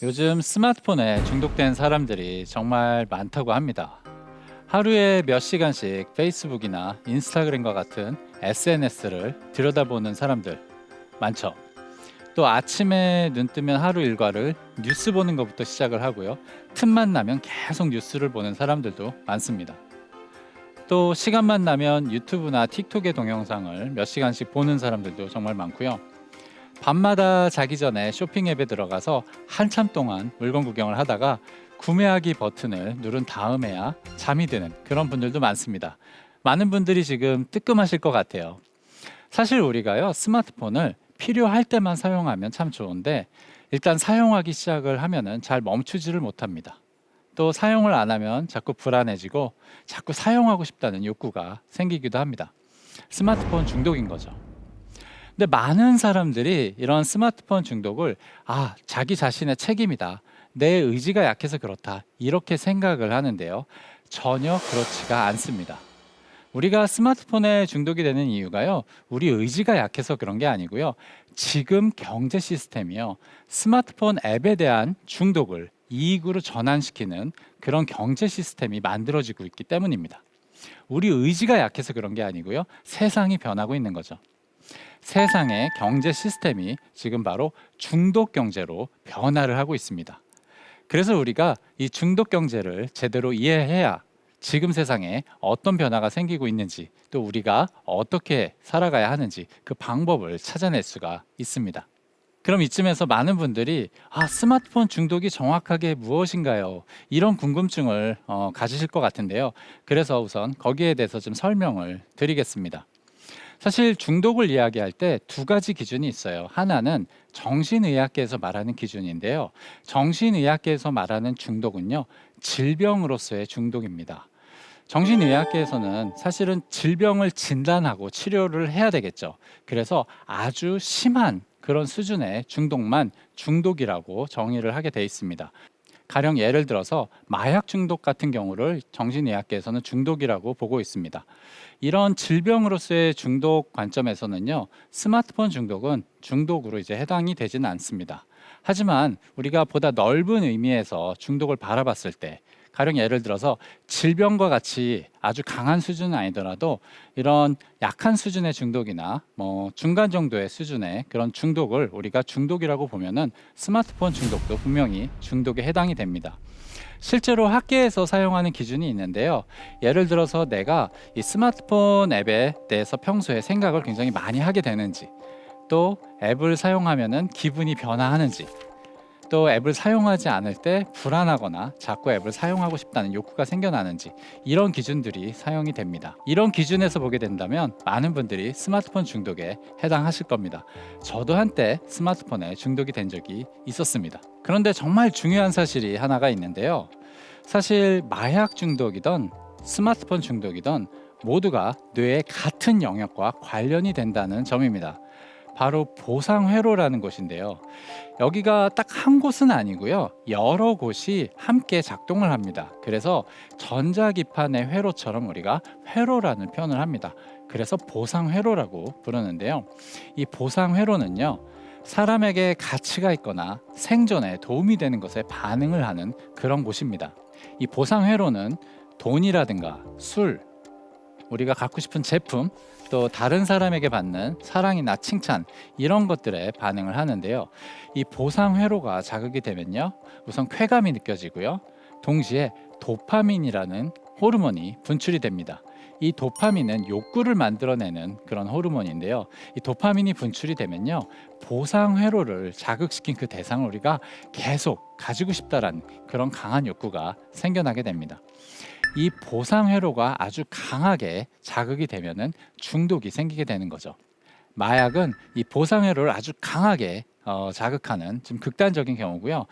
요즘 스마트폰에 중독된 사람들이 정말 많다고 합니다. 하루에 몇 시간씩 페이스북이나 인스타그램과 같은 SNS를 들여다보는 사람들 많죠. 또 아침에 눈 뜨면 하루 일과를 뉴스 보는 것부터 시작을 하고요. 틈만 나면 계속 뉴스를 보는 사람들도 많습니다. 또 시간만 나면 유튜브나 틱톡의 동영상을 몇 시간씩 보는 사람들도 정말 많고요. 밤마다 자기 전에 쇼핑 앱에 들어가서 한참 동안 물건 구경을 하다가 구매하기 버튼을 누른 다음에야 잠이 드는 그런 분들도 많습니다. 많은 분들이 지금 뜨끔하실 것 같아요. 사실 우리가요, 스마트폰을 필요할 때만 사용하면 참 좋은데 일단 사용하기 시작을 하면은 잘 멈추지를 못합니다. 또 사용을 안 하면 자꾸 불안해지고 자꾸 사용하고 싶다는 욕구가 생기기도 합니다. 스마트폰 중독인 거죠. 근데 많은 사람들이 이런 스마트폰 중독을 자기 자신의 책임이다. 내 의지가 약해서 그렇다. 이렇게 생각을 하는데요. 전혀 그렇지가 않습니다. 우리가 스마트폰에 중독이 되는 이유가요. 우리 의지가 약해서 그런 게 아니고요. 지금 경제 시스템이요. 스마트폰 앱에 대한 중독을 이익으로 전환시키는 그런 경제 시스템이 만들어지고 있기 때문입니다. 우리 의지가 약해서 그런 게 아니고요. 세상이 변하고 있는 거죠. 세상의 경제 시스템이 지금 바로 중독 경제로 변화를 하고 있습니다. 그래서 우리가 이 중독 경제를 제대로 이해해야 지금 세상에 어떤 변화가 생기고 있는지, 또 우리가 어떻게 살아가야 하는지 그 방법을 찾아낼 수가 있습니다. 그럼 이쯤에서 많은 분들이 스마트폰 중독이 정확하게 무엇인가요? 이런 궁금증을 가지실 것 같은데요. 그래서 우선 거기에 대해서 좀 설명을 드리겠습니다. 사실 중독을 이야기할 때 두 가지 기준이 있어요. 하나는 정신의학계에서 말하는 기준인데요. 정신의학계에서 말하는 중독은요, 질병으로서의 중독입니다. 정신의학계에서는 사실은 질병을 진단하고 치료를 해야 되겠죠. 그래서 아주 심한 그런 수준의 중독만 중독이라고 정의를 하게 돼 있습니다. 가령 예를 들어서 마약 중독 같은 경우를 정신의학계에서는 중독이라고 보고 있습니다. 이런 질병으로서의 중독 관점에서는요, 스마트폰 중독은 중독으로 이제 해당이 되지는 않습니다. 하지만 우리가 보다 넓은 의미에서 중독을 바라봤을 때, 가령 예를 들어서 질병과 같이 아주 강한 수준은 아니더라도 이런 약한 수준의 중독이나 중간 정도의 수준의 그런 중독을 우리가 중독이라고 보면은 스마트폰 중독도 분명히 중독에 해당이 됩니다. 실제로 학계에서 사용하는 기준이 있는데요. 예를 들어서 내가 이 스마트폰 앱에 대해서 평소에 생각을 굉장히 많이 하게 되는지, 또 앱을 사용하면은 기분이 변화하는지, 또 앱을 사용하지 않을 때 불안하거나 자꾸 앱을 사용하고 싶다는 욕구가 생겨나는지, 이런 기준들이 사용이 됩니다. 이런 기준에서 보게 된다면 많은 분들이 스마트폰 중독에 해당하실 겁니다. 저도 한때 스마트폰에 중독이 된 적이 있었습니다. 그런데 정말 중요한 사실이 하나가 있는데요. 사실 마약 중독이든 스마트폰 중독이든 모두가 뇌의 같은 영역과 관련이 된다는 점입니다. 바로 보상회로라는 곳인데요. 여기가 딱 한 곳은 아니고요. 여러 곳이 함께 작동을 합니다. 그래서 전자기판의 회로처럼 우리가 회로라는 표현을 합니다. 그래서 보상회로라고 부르는데요. 이 보상회로는요, 사람에게 가치가 있거나 생존에 도움이 되는 것에 반응을 하는 그런 곳입니다. 이 보상회로는 돈이라든가 술, 우리가 갖고 싶은 제품, 또 다른 사람에게 받는 사랑이나 칭찬, 이런 것들에 반응을 하는데요. 이 보상 회로가 자극이 되면요, 우선 쾌감이 느껴지고요. 동시에 도파민이라는 호르몬이 분출이 됩니다. 이 도파민은 욕구를 만들어내는 그런 호르몬인데요. 이 도파민이 분출이 되면요, 보상 회로를 자극시킨 그 대상을 우리가 계속 가지고 싶다라는 그런 강한 욕구가 생겨나게 됩니다. 이 보상 회로가 아주 강하게 자극이 되면은 중독이 생기게 되는 거죠. 마약은 이 보상 회로를 아주 강하게 자극하는 좀 극단적인 경우고요.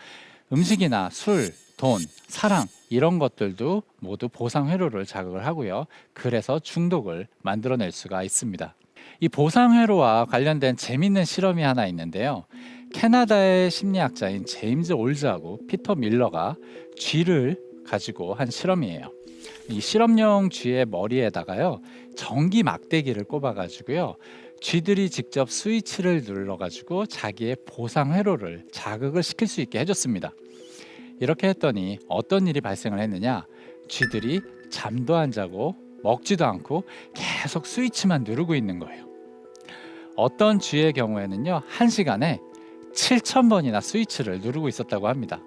음식이나 술, 돈, 사랑, 이런 것들도 모두 보상 회로를 자극을 하고요. 그래서 중독을 만들어낼 수가 있습니다. 이 보상 회로와 관련된 재밌는 실험이 하나 있는데요. 캐나다의 심리학자인 제임스 올즈하고 피터 밀러가 쥐를 가지고 한 실험이에요. 이 실험용 쥐의 머리에다가요, 전기 막대기를 꼽아 가지고요, 쥐들이 직접 스위치를 눌러가지고 자기의 보상 회로를 자극을 시킬 수 있게 해줬습니다. 이렇게 했더니 어떤 일이 발생을 했느냐? 쥐들이 잠도 안 자고 먹지도 않고 계속 스위치만 누르고 있는 거예요. 어떤 쥐의 경우에는요, 1시간에 7,000번이나 스위치를 누르고 있었다고 합니다.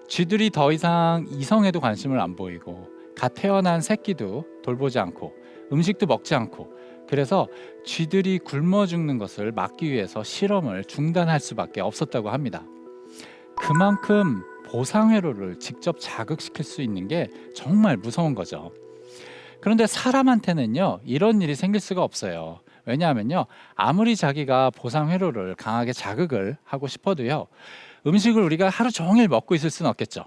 쥐들이 더 이상 이성에도 관심을 안 보이고 갓 태어난 새끼도 돌보지 않고 음식도 먹지 않고, 그래서 쥐들이 굶어 죽는 것을 막기 위해서 실험을 중단할 수밖에 없었다고 합니다. 그만큼 보상 회로를 직접 자극시킬 수 있는 게 정말 무서운 거죠. 그런데 사람한테는요, 이런 일이 생길 수가 없어요. 왜냐하면요, 아무리 자기가 보상 회로를 강하게 자극을 하고 싶어도요, 음식을 우리가 하루 종일 먹고 있을 수는 없겠죠.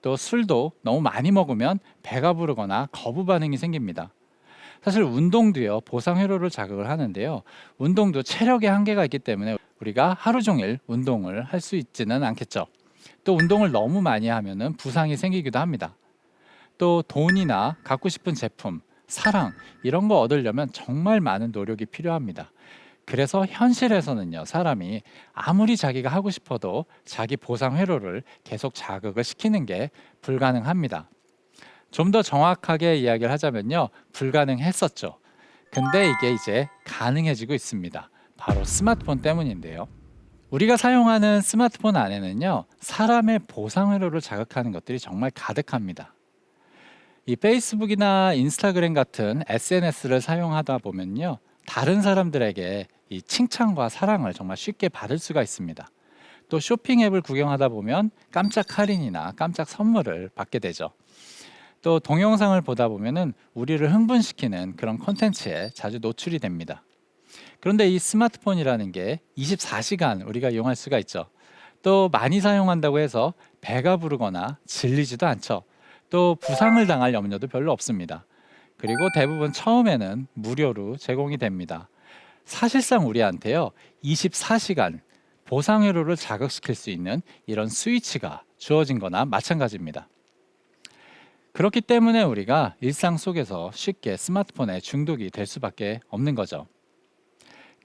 또 술도 너무 많이 먹으면 배가 부르거나 거부 반응이 생깁니다. 사실 운동도요, 보상 회로를 자극을 하는데요, 운동도 체력의 한계가 있기 때문에 우리가 하루 종일 운동을 할 수 있지는 않겠죠. 또 운동을 너무 많이 하면은 부상이 생기기도 합니다. 또 돈이나 갖고 싶은 제품, 사랑, 이런 거 얻으려면 정말 많은 노력이 필요합니다. 그래서 현실에서는요, 사람이 아무리 자기가 하고 싶어도 자기 보상 회로를 계속 자극을 시키는 게 불가능합니다. 좀 더 정확하게 이야기를 하자면요, 불가능했었죠. 근데 이게 이제 가능해지고 있습니다. 바로 스마트폰 때문인데요. 우리가 사용하는 스마트폰 안에는요, 사람의 보상 회로를 자극하는 것들이 정말 가득합니다. 이 페이스북이나 인스타그램 같은 SNS를 사용하다 보면요, 다른 사람들에게 이 칭찬과 사랑을 정말 쉽게 받을 수가 있습니다. 또 쇼핑 앱을 구경하다 보면 깜짝 할인이나 깜짝 선물을 받게 되죠. 또 동영상을 보다 보면은 우리를 흥분시키는 그런 콘텐츠에 자주 노출이 됩니다. 그런데 이 스마트폰이라는 게 24시간 우리가 이용할 수가 있죠. 또 많이 사용한다고 해서 배가 부르거나 질리지도 않죠. 또 부상을 당할 염려도 별로 없습니다. 그리고 대부분 처음에는 무료로 제공이 됩니다. 사실상 우리한테요, 24시간 보상 회로를 자극시킬 수 있는 이런 스위치가 주어진 거나 마찬가지입니다. 그렇기 때문에 우리가 일상 속에서 쉽게 스마트폰에 중독이 될 수밖에 없는 거죠.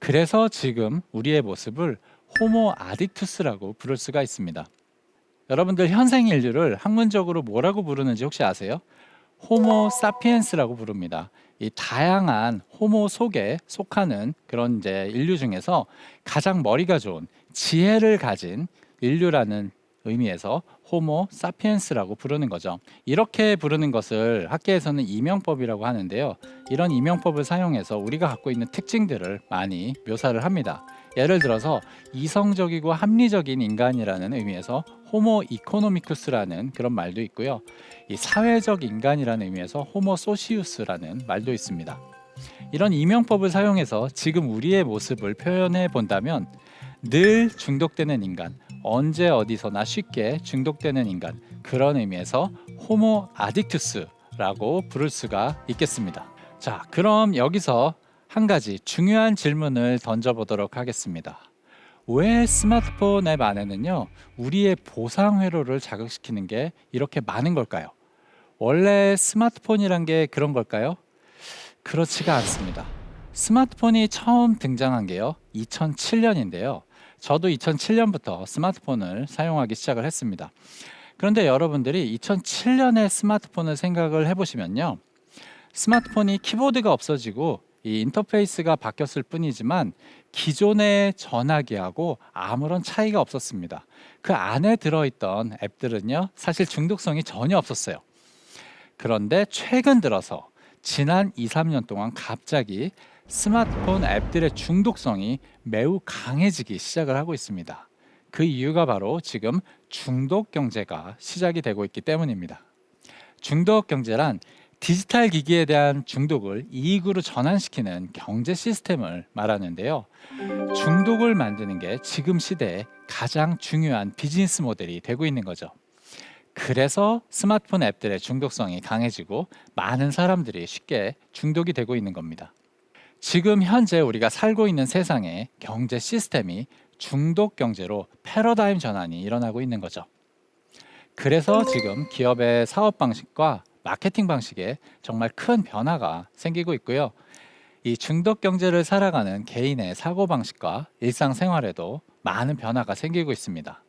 그래서 지금 우리의 모습을 호모 아딕투스라고 부를 수가 있습니다. 여러분들 현생 인류를 학문적으로 뭐라고 부르는지 혹시 아세요? 호모 사피엔스라고 부릅니다. 이 다양한 호모 속에 속하는 그런 이제 인류 중에서 가장 머리가 좋은 지혜를 가진 인류라는 의미에서 호모 사피엔스라고 부르는 거죠. 이렇게 부르는 것을 학계에서는 이명법이라고 하는데요. 이런 이명법을 사용해서 우리가 갖고 있는 특징들을 많이 묘사를 합니다. 예를 들어서 이성적이고 합리적인 인간이라는 의미에서 호모 이코노미쿠스라는 그런 말도 있고요. 이 사회적 인간이라는 의미에서 호모 소시우스라는 말도 있습니다. 이런 이명법을 사용해서 지금 우리의 모습을 표현해 본다면 늘 중독되는 인간, 언제 어디서나 쉽게 중독되는 인간, 그런 의미에서 호모 아딕투스라고 부를 수가 있겠습니다. 자, 그럼 여기서 한 가지 중요한 질문을 던져보도록 하겠습니다. 왜 스마트폰 앱 안에는요, 우리의 보상 회로를 자극시키는 게 이렇게 많은 걸까요? 원래 스마트폰이란 게 그런 걸까요? 그렇지가 않습니다. 스마트폰이 처음 등장한 게요, 2007년인데요. 저도 2007년부터 스마트폰을 사용하기 시작을 했습니다. 그런데 여러분들이 2007년에 스마트폰을 생각을 해보시면요, 스마트폰이 키보드가 없어지고 이 인터페이스가 바뀌었을 뿐이지만 기존의 전화기하고 아무런 차이가 없었습니다. 그 안에 들어있던 앱들은요, 사실 중독성이 전혀 없었어요. 그런데 최근 들어서 지난 2, 3년 동안 갑자기 스마트폰 앱들의 중독성이 매우 강해지기 시작을 하고 있습니다. 그 이유가 바로 지금 중독 경제가 시작이 되고 있기 때문입니다. 중독 경제란 디지털 기기에 대한 중독을 이익으로 전환시키는 경제 시스템을 말하는데요. 중독을 만드는 게 지금 시대에 가장 중요한 비즈니스 모델이 되고 있는 거죠. 그래서 스마트폰 앱들의 중독성이 강해지고 많은 사람들이 쉽게 중독이 되고 있는 겁니다. 지금 현재 우리가 살고 있는 세상의 경제 시스템이 중독 경제로 패러다임 전환이 일어나고 있는 거죠. 그래서 지금 기업의 사업 방식과 마케팅 방식에 정말 큰 변화가 생기고 있고요. 이 중독 경제를 살아가는 개인의 사고방식과 일상생활에도 많은 변화가 생기고 있습니다.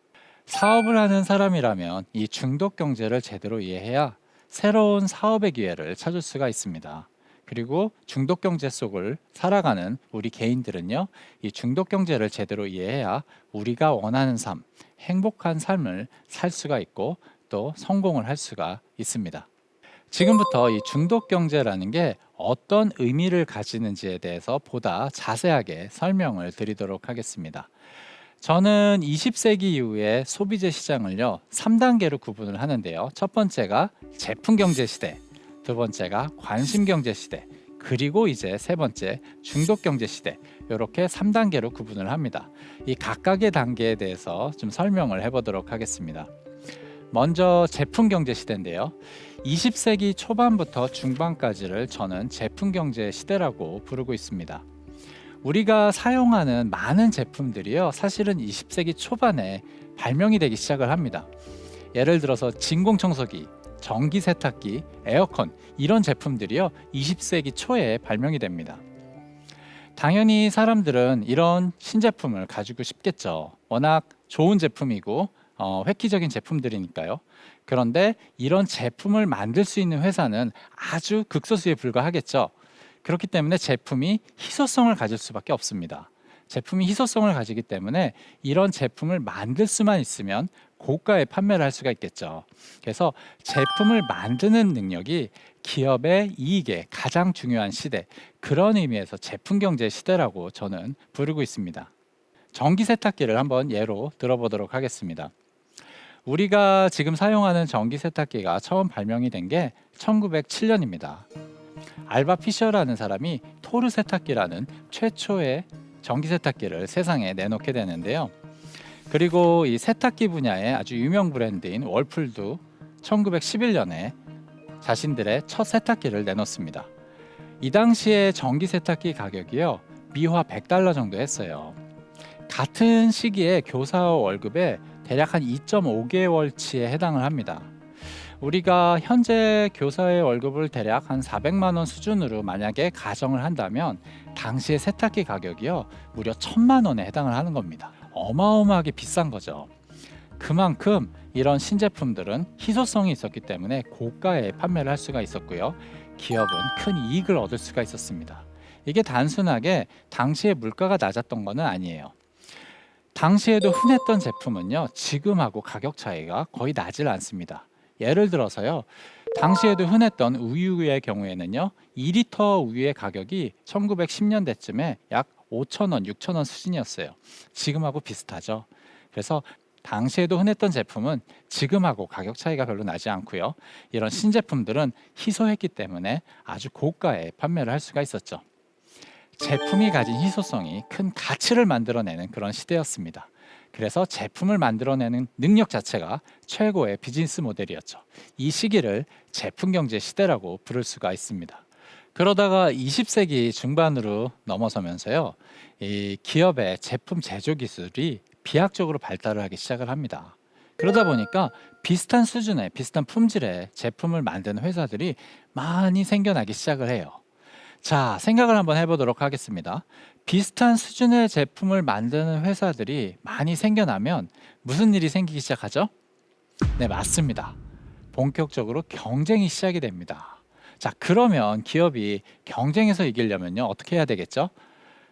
사업을 하는 사람이라면 이 중독 경제를 제대로 이해해야 새로운 사업의 기회를 찾을 수가 있습니다. 그리고 중독 경제 속을 살아가는 우리 개인들은요, 이 중독 경제를 제대로 이해해야 우리가 원하는 삶, 행복한 삶을 살 수가 있고 또 성공을 할 수가 있습니다. 지금부터 이 중독 경제라는 게 어떤 의미를 가지는지에 대해서 보다 자세하게 설명을 드리도록 하겠습니다. 저는 20세기 이후의 소비재 시장을요, 3단계로 구분을 하는데요. 첫 번째가 제품 경제 시대, 두 번째가 관심 경제 시대, 그리고 이제 세 번째 중독 경제 시대, 이렇게 3단계로 구분을 합니다. 이 각각의 단계에 대해서 좀 설명을 해보도록 하겠습니다. 먼저 제품 경제 시대인데요. 20세기 초반부터 중반까지를 저는 제품 경제 시대라고 부르고 있습니다. 우리가 사용하는 많은 제품들이요, 사실은 20세기 초반에 발명이 되기 시작을 합니다. 예를 들어서 진공청소기, 전기세탁기, 에어컨, 이런 제품들이요 20세기 초에 발명이 됩니다. 당연히 사람들은 이런 신제품을 가지고 싶겠죠. 워낙 좋은 제품이고 획기적인 제품들이니까요. 그런데 이런 제품을 만들 수 있는 회사는 아주 극소수에 불과하겠죠. 그렇기 때문에 제품이 희소성을 가질 수밖에 없습니다. 제품이 희소성을 가지기 때문에 이런 제품을 만들 수만 있으면 고가에 판매를 할 수가 있겠죠. 그래서 제품을 만드는 능력이 기업의 이익에 가장 중요한 시대, 그런 의미에서 제품 경제 시대라고 저는 부르고 있습니다. 전기 세탁기를 한번 예로 들어보도록 하겠습니다. 우리가 지금 사용하는 전기 세탁기가 처음 발명이 된 게 1907년입니다. 알바 피셔라는 사람이 토르 세탁기라는 최초의 전기 세탁기를 세상에 내놓게 되는데요. 그리고 이 세탁기 분야의 아주 유명 브랜드인 월풀도 1911년에 자신들의 첫 세탁기를 내놓습니다. 이 당시에 전기 세탁기 가격이요, 미화 $100 정도 했어요. 같은 시기에 교사 월급에 대략 한 2.5개월치에 해당을 합니다. 우리가 현재 교사의 월급을 대략 한 400만 원 수준으로 만약에 가정을 한다면 당시의 세탁기 가격이요, 무려 1000만 원에 해당을 하는 겁니다. 어마어마하게 비싼 거죠. 그만큼 이런 신제품들은 희소성이 있었기 때문에 고가에 판매를 할 수가 있었고요. 기업은 큰 이익을 얻을 수가 있었습니다. 이게 단순하게 당시에 물가가 낮았던 것은 아니에요. 당시에도 흔했던 제품은요, 지금하고 가격 차이가 거의 나질 않습니다. 예를 들어서요, 당시에도 흔했던 우유의 경우에는요, 2리터 우유의 가격이 1910년대쯤에 약 5,000원, 6,000원 수준이었어요. 지금하고 비슷하죠. 그래서 당시에도 흔했던 제품은 지금하고 가격 차이가 별로 나지 않고요. 이런 신제품들은 희소했기 때문에 아주 고가에 판매를 할 수가 있었죠. 제품이 가진 희소성이 큰 가치를 만들어내는 그런 시대였습니다. 그래서 제품을 만들어내는 능력 자체가 최고의 비즈니스 모델이었죠. 이 시기를 제품 경제 시대라고 부를 수가 있습니다. 그러다가 20세기 중반으로 넘어서면서요, 이 기업의 제품 제조 기술이 비약적으로 발달을 하기 시작을 합니다. 그러다 보니까 비슷한 수준의, 비슷한 품질의 제품을 만드는 회사들이 많이 생겨나기 시작을 해요. 자, 생각을 한번 해보도록 하겠습니다. 비슷한 수준의 제품을 만드는 회사들이 많이 생겨나면 무슨 일이 생기기 시작하죠? 네, 맞습니다. 본격적으로 경쟁이 시작이 됩니다. 자, 그러면 기업이 경쟁에서 이기려면요, 어떻게 해야 되겠죠?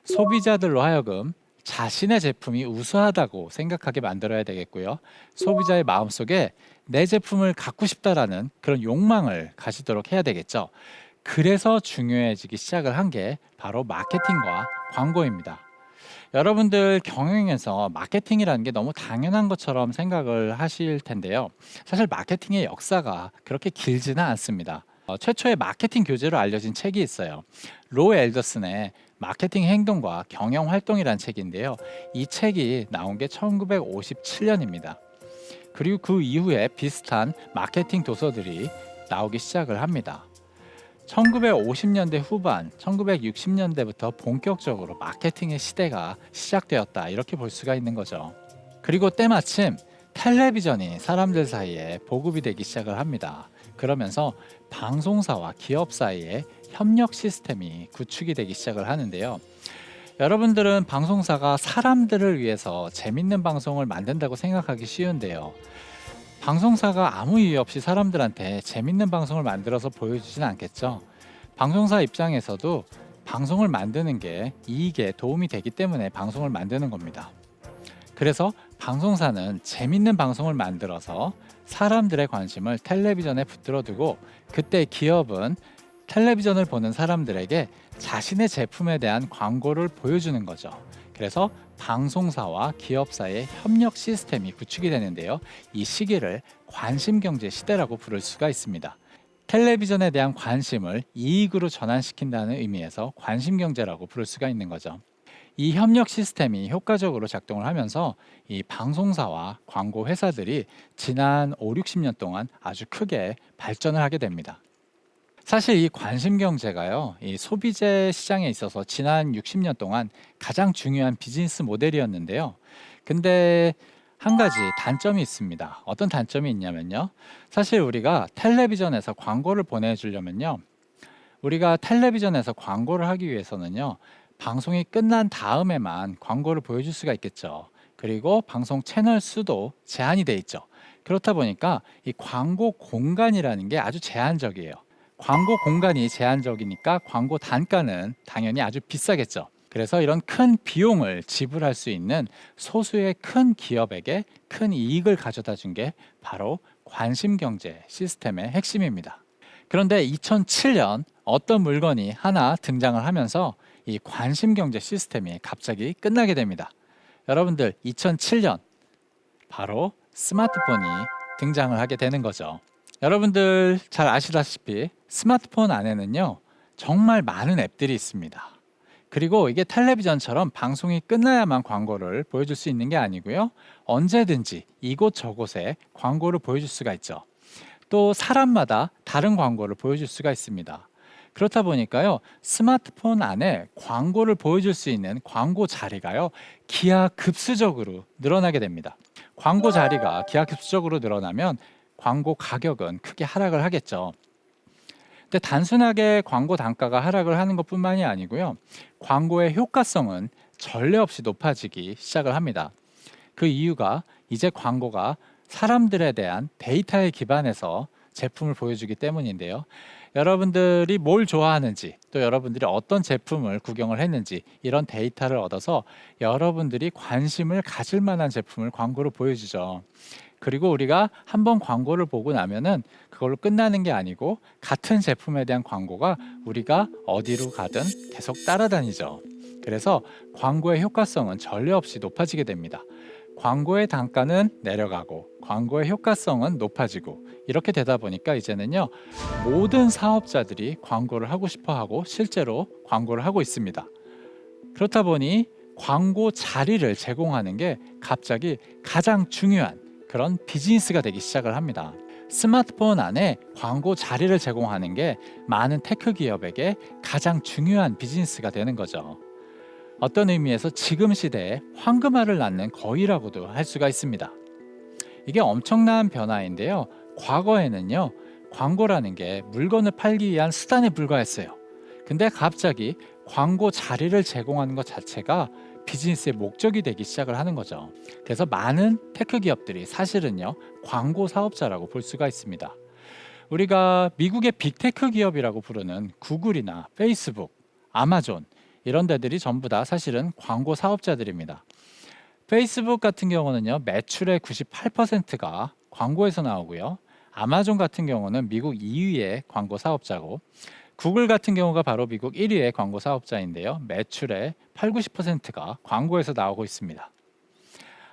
소비자들로 하여금 자신의 제품이 우수하다고 생각하게 만들어야 되겠고요. 소비자의 마음속에 내 제품을 갖고 싶다라는 그런 욕망을 가지도록 해야 되겠죠. 그래서 중요해지기 시작을 한 게 바로 마케팅과 광고입니다. 여러분들 경영에서 마케팅이라는 게 너무 당연한 것처럼 생각을 하실 텐데요. 사실 마케팅의 역사가 그렇게 길지는 않습니다. 최초의 마케팅 교재로 알려진 책이 있어요. 로 엘더슨의 마케팅 행동과 경영 활동이라는 책인데요. 이 책이 나온 게 1957년입니다. 그리고 그 이후에 비슷한 마케팅 도서들이 나오기 시작을 합니다. 1950년대 후반, 1960년대부터 본격적으로 마케팅의 시대가 시작되었다, 이렇게 볼 수가 있는 거죠. 그리고 때마침 텔레비전이 사람들 사이에 보급이 되기 시작을 합니다. 그러면서 방송사와 기업 사이에 협력 시스템이 구축이 되기 시작을 하는데요. 여러분들은 방송사가 사람들을 위해서 재밌는 방송을 만든다고 생각하기 쉬운데요. 방송사가 아무 이유 없이 사람들한테 재밌는 방송을 만들어서 보여주진 않겠죠. 방송사 입장에서도 방송을 만드는 게 이익에 도움이 되기 때문에 방송을 만드는 겁니다. 그래서 방송사는 재밌는 방송을 만들어서 사람들의 관심을 텔레비전에 붙들어두고, 그때 기업은 텔레비전을 보는 사람들에게 자신의 제품에 대한 광고를 보여주는 거죠. 그래서 방송사와 기업 사이의 협력 시스템이 구축이 되는데요. 이 시기를 관심경제 시대라고 부를 수가 있습니다. 텔레비전에 대한 관심을 이익으로 전환시킨다는 의미에서 관심경제라고 부를 수가 있는 거죠. 이 협력 시스템이 효과적으로 작동을 하면서 이 방송사와 광고 회사들이 지난 5, 60년 동안 아주 크게 발전을 하게 됩니다. 사실 이 관심경제가요, 이 소비재 시장에 있어서 지난 60년 동안 가장 중요한 비즈니스 모델이었는데요. 근데 한 가지 단점이 있습니다. 어떤 단점이 있냐면요. 사실 우리가 텔레비전에서 광고를 보내주려면요. 우리가 텔레비전에서 광고를 하기 위해서는요. 방송이 끝난 다음에만 광고를 보여줄 수가 있겠죠. 그리고 방송 채널 수도 제한이 돼 있죠. 그렇다 보니까 이 광고 공간이라는 게 아주 제한적이에요. 광고 공간이 제한적이니까 광고 단가는 당연히 아주 비싸겠죠. 그래서 이런 큰 비용을 지불할 수 있는 소수의 큰 기업에게 큰 이익을 가져다 준 게 바로 관심경제 시스템의 핵심입니다. 그런데 2007년 어떤 물건이 하나 등장을 하면서 이 관심경제 시스템이 갑자기 끝나게 됩니다. 여러분들, 2007년 바로 스마트폰이 등장을 하게 되는 거죠. 여러분들 잘 아시다시피 스마트폰 안에는요, 정말 많은 앱들이 있습니다. 그리고 이게 텔레비전처럼 방송이 끝나야만 광고를 보여줄 수 있는 게 아니고요, 언제든지 이곳저곳에 광고를 보여줄 수가 있죠. 또 사람마다 다른 광고를 보여줄 수가 있습니다. 그렇다 보니까요, 스마트폰 안에 광고를 보여줄 수 있는 광고 자리가요, 기하급수적으로 늘어나게 됩니다. 광고 자리가 기하급수적으로 늘어나면 광고 가격은 크게 하락을 하겠죠. 근데 단순하게 광고 단가가 하락을 하는 것뿐만이 아니고요, 광고의 효과성은 전례 없이 높아지기 시작을 합니다. 그 이유가 이제 광고가 사람들에 대한 데이터에 기반해서 제품을 보여주기 때문인데요. 여러분들이 뭘 좋아하는지, 또 여러분들이 어떤 제품을 구경을 했는지, 이런 데이터를 얻어서 여러분들이 관심을 가질 만한 제품을 광고로 보여주죠. 그리고 우리가 한번 광고를 보고 나면은 그걸로 끝나는 게 아니고, 같은 제품에 대한 광고가 우리가 어디로 가든 계속 따라다니죠. 그래서 광고의 효과성은 전례 없이 높아지게 됩니다. 광고의 단가는 내려가고 광고의 효과성은 높아지고, 이렇게 되다 보니까 이제는요, 모든 사업자들이 광고를 하고 싶어 하고 실제로 광고를 하고 있습니다. 그렇다 보니 광고 자리를 제공하는 게 갑자기 가장 중요한 그런 비즈니스가 되기 시작을 합니다. 스마트폰 안에 광고 자리를 제공하는 게 많은 테크 기업에게 가장 중요한 비즈니스가 되는 거죠. 어떤 의미에서 지금 시대에 황금알을 낳는 거위라고도 할 수가 있습니다. 이게 엄청난 변화인데요. 과거에는요, 광고라는 게 물건을 팔기 위한 수단에 불과했어요. 근데 갑자기 광고 자리를 제공하는 것 자체가 비즈니스의 목적이 되기 시작을 하는 거죠. 그래서 많은 테크 기업들이 사실은요, 광고 사업자라고 볼 수가 있습니다. 우리가 미국의 빅테크 기업이라고 부르는 구글이나 페이스북, 아마존, 이런 데들이 전부 다 사실은 광고 사업자들입니다. 페이스북 같은 경우는요, 매출의 98%가 광고에서 나오고요. 아마존 같은 경우는 미국 2위의 광고 사업자고, 구글 같은 경우가 바로 미국 1위의 광고 사업자인데요. 매출의 8, 90%가 광고에서 나오고 있습니다.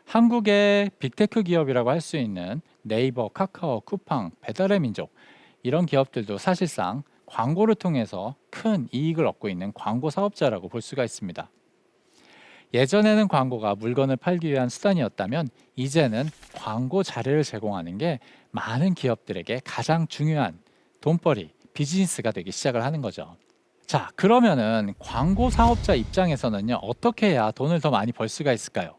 한국의 빅테크 기업이라고 할 수 있는 네이버, 카카오, 쿠팡, 배달의 민족, 이런 기업들도 사실상 광고를 통해서 큰 이익을 얻고 있는 광고 사업자라고 볼 수가 있습니다. 예전에는 광고가 물건을 팔기 위한 수단이었다면, 이제는 광고 자료를 제공하는 게 많은 기업들에게 가장 중요한 돈벌이, 비즈니스가 되기 시작을 하는 거죠. 자, 그러면은 광고 사업자 입장에서는요, 어떻게 해야 돈을 더 많이 벌 수가 있을까요?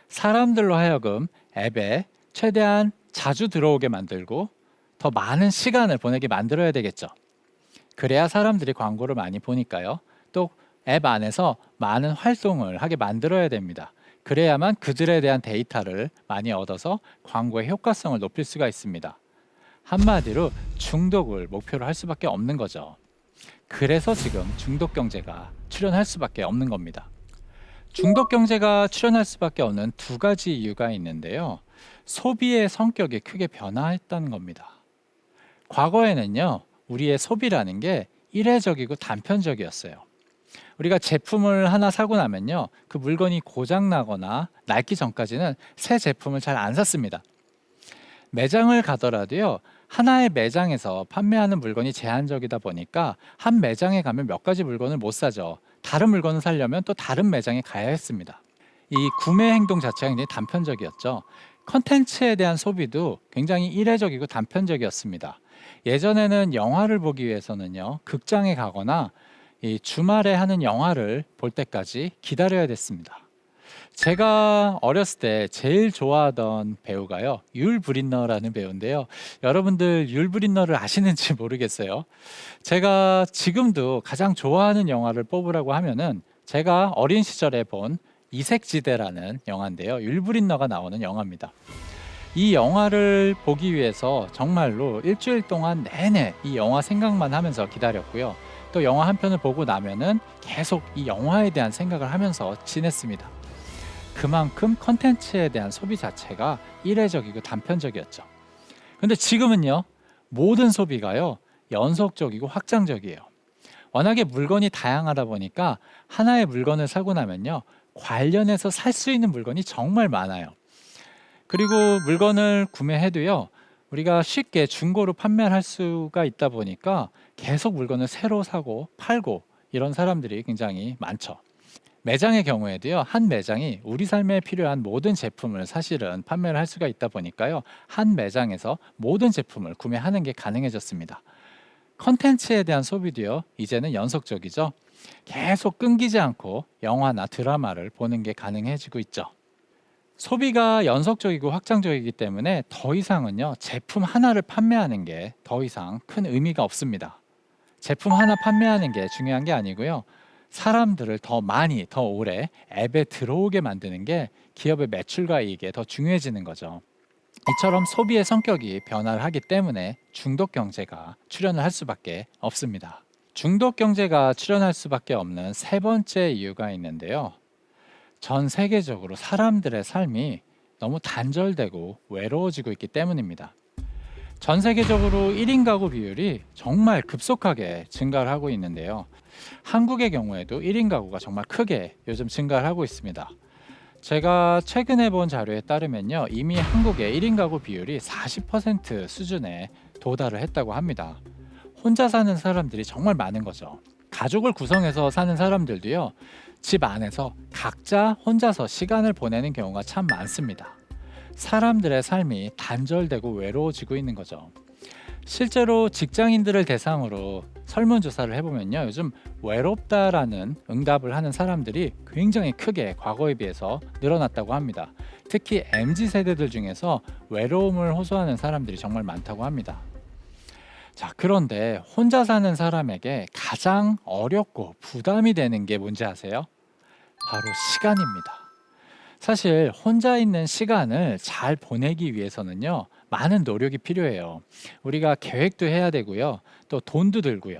사람들로 하여금 앱에 최대한 자주 들어오게 만들고 더 많은 시간을 보내게 만들어야 되겠죠. 그래야 사람들이 광고를 많이 보니까요. 또 앱 안에서 많은 활동을 하게 만들어야 됩니다. 그래야만 그들에 대한 데이터를 많이 얻어서 광고의 효과성을 높일 수가 있습니다. 한마디로 중독을 목표로 할 수밖에 없는 거죠. 그래서 지금 중독 경제가 출현할 수밖에 없는 겁니다. 중독 경제가 출현할 수밖에 없는 두 가지 이유가 있는데요. 소비의 성격이 크게 변화했다는 겁니다. 과거에는요, 우리의 소비라는 게 일회적이고 단편적이었어요. 우리가 제품을 하나 사고 나면요, 그 물건이 고장 나거나 낡기 전까지는 새 제품을 잘 안 샀습니다. 매장을 가더라도요, 하나의 매장에서 판매하는 물건이 제한적이다 보니까 한 매장에 가면 몇 가지 물건을 못 사죠. 다른 물건을 사려면 또 다른 매장에 가야 했습니다. 이 구매 행동 자체가 굉장히 단편적이었죠. 컨텐츠에 대한 소비도 굉장히 일회적이고 단편적이었습니다. 예전에는 영화를 보기 위해서는요, 극장에 가거나 이 주말에 하는 영화를 볼 때까지 기다려야 됐습니다. 제가 어렸을 때 제일 좋아하던 배우가요, 율 브린너라는 배우인데요. 여러분들 율 브린너를 아시는지 모르겠어요. 제가 지금도 가장 좋아하는 영화를 뽑으라고 하면은 제가 어린 시절에 본 이색지대라는 영화인데요. 율 브린너가 나오는 영화입니다. 이 영화를 보기 위해서 정말로 일주일 동안 내내 이 영화 생각만 하면서 기다렸고요. 또 영화 한 편을 보고 나면은 계속 이 영화에 대한 생각을 하면서 지냈습니다. 그만큼 컨텐츠에 대한 소비 자체가 일회적이고 단편적이었죠. 근데 지금은요, 모든 소비가요, 연속적이고 확장적이에요. 워낙에 물건이 다양하다 보니까 하나의 물건을 사고 나면요, 관련해서 살 수 있는 물건이 정말 많아요. 그리고 물건을 구매해도요, 우리가 쉽게 중고로 판매를 할 수가 있다 보니까 계속 물건을 새로 사고 팔고 이런 사람들이 굉장히 많죠. 매장의 경우에도요, 한 매장이 우리 삶에 필요한 모든 제품을 사실은 판매를 할 수가 있다 보니까요, 한 매장에서 모든 제품을 구매하는 게 가능해졌습니다. 컨텐츠에 대한 소비도요, 이제는 연속적이죠. 계속 끊기지 않고 영화나 드라마를 보는 게 가능해지고 있죠. 소비가 연속적이고 확장적이기 때문에 더 이상은요, 제품 하나를 판매하는 게 더 이상 큰 의미가 없습니다. 제품 하나 판매하는 게 중요한 게 아니고요, 사람들을 더 많이 더 오래 앱에 들어오게 만드는 게 기업의 매출과 이익에 더 중요해지는 거죠. 이처럼 소비의 성격이 변화를 하기 때문에 중독 경제가 출현을 할 수밖에 없습니다. 중독 경제가 출현할 수밖에 없는 세 번째 이유가 있는데요. 전 세계적으로 사람들의 삶이 너무 단절되고 외로워지고 있기 때문입니다. 전 세계적으로 1인 가구 비율이 정말 급속하게 증가를 하고 있는데요. 한국의 경우에도 1인 가구가 정말 크게 요즘 증가를 하고 있습니다. 제가 최근에 본 자료에 따르면요, 이미 한국의 1인 가구 비율이 40% 수준에 도달을 했다고 합니다. 혼자 사는 사람들이 정말 많은 거죠. 가족을 구성해서 사는 사람들도요, 집 안에서 각자 혼자서 시간을 보내는 경우가 참 많습니다. 사람들의 삶이 단절되고 외로워지고 있는 거죠. 실제로 직장인들을 대상으로 설문조사를 해보면요, 요즘 외롭다라는 응답을 하는 사람들이 굉장히 크게 과거에 비해서 늘어났다고 합니다. 특히 MZ세대들 중에서 외로움을 호소하는 사람들이 정말 많다고 합니다. 자, 그런데 혼자 사는 사람에게 가장 어렵고 부담이 되는 게 뭔지 아세요? 바로 시간입니다. 사실 혼자 있는 시간을 잘 보내기 위해서는요, 많은 노력이 필요해요. 우리가 계획도 해야 되고요, 또 돈도 들고요.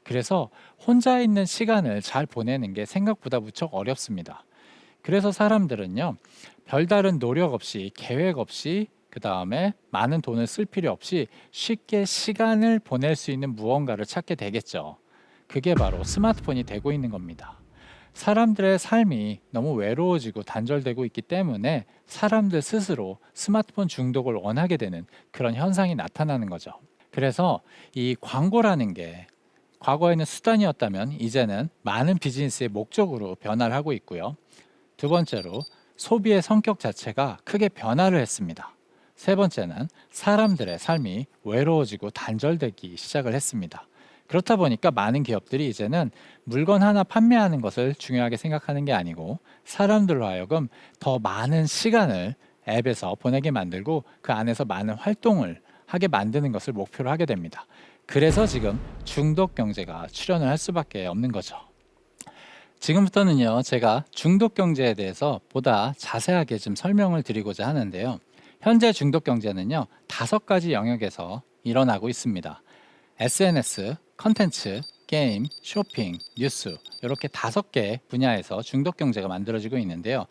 그래서 혼자 있는 시간을 잘 보내는 게 생각보다 무척 어렵습니다. 그래서 사람들은요, 별다른 노력 없이, 계획 없이, 그 다음에 많은 돈을 쓸 필요 없이 쉽게 시간을 보낼 수 있는 무언가를 찾게 되겠죠. 그게 바로 스마트폰이 되고 있는 겁니다. 사람들의 삶이 너무 외로워지고 단절되고 있기 때문에 사람들 스스로 스마트폰 중독을 원하게 되는 그런 현상이 나타나는 거죠. 그래서 이 광고라는 게 과거에는 수단이었다면 이제는 많은 비즈니스의 목적으로 변화를 하고 있고요. 두 번째로 소비의 성격 자체가 크게 변화를 했습니다. 세 번째는 사람들의 삶이 외로워지고 단절되기 시작을 했습니다. 그렇다 보니까 많은 기업들이 이제는 물건 하나 판매하는 것을 중요하게 생각하는 게 아니고 사람들로 하여금 더 많은 시간을 앱에서 보내게 만들고 그 안에서 많은 활동을 하게 만드는 것을 목표로 하게 됩니다. 그래서 지금 중독 경제가 출현을 할 수밖에 없는 거죠. 지금부터는요, 제가 중독 경제에 대해서 보다 자세하게 좀 설명을 드리고자 하는데요. 현재 중독 경제는요, 5가지 영역에서 일어나고 있습니다. SNS, 컨텐츠, 게임, 쇼핑, 뉴스, 이렇게 5개 분야에서 중독 경제가 만들어지고 있는데요.